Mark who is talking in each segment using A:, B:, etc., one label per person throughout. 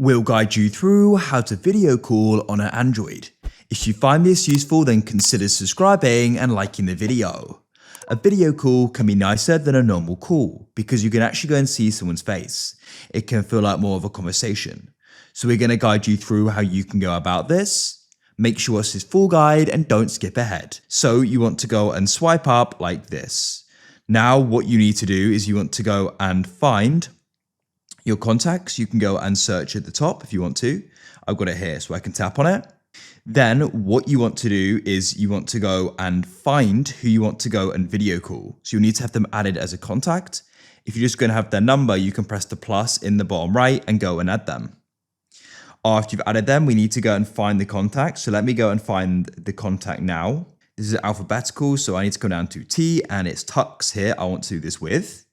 A: We'll guide you through how to video call on an Android. If you find this useful, then consider subscribing and liking the video. A video call can be nicer than a normal call because you can actually go and see someone's face. It can feel like more of a conversation. So we're going to guide you through how you can go about this. Make sure it's this full guide and don't skip ahead. So you want to go and swipe up like this. Now what you need to do is you want to go and find your contacts. You can go and search at the top if you want to. I've got it here so I can tap on it. Then what you want to do is you want to go and find who you want to go and video call. So you'll need to have them added as a contact. If you're just going to have their number, you can press the plus in the bottom right and go and add them. After you've added them, we need to go and find the contact. So let me go and find the contact now. This is alphabetical, so I need to go down to T and it's Tux here. I want to do this with.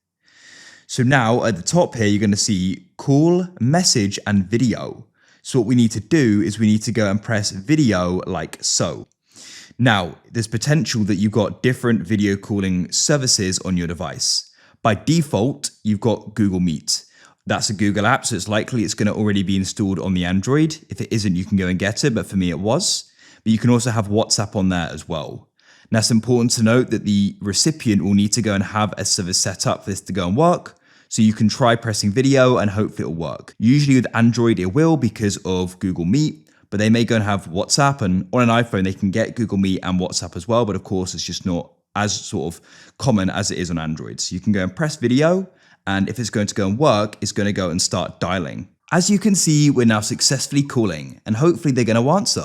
A: So now at the top here, you're going to see call, message, and video. So what we need to do is we need to go and press video like so. Now, there's potential that you've got different video calling services on your device. By default, you've got Google Meet. That's a Google app, so it's likely it's going to already be installed on the Android. If it isn't, you can go and get it, but for me it was. But you can also have WhatsApp on there as well. Now, it's important to note that the recipient will need to go and have a service set up for this to go and work. So you can try pressing video and hopefully it'll work. Usually with Android, it will because of Google Meet, but they may go and have WhatsApp, and on an iPhone, they can get Google Meet and WhatsApp as well. But of course, it's just not as sort of common as it is on Android. So you can go and press video, and if it's going to go and work, it's going to go and start dialing. As you can see, we're now successfully calling, and hopefully they're going to answer.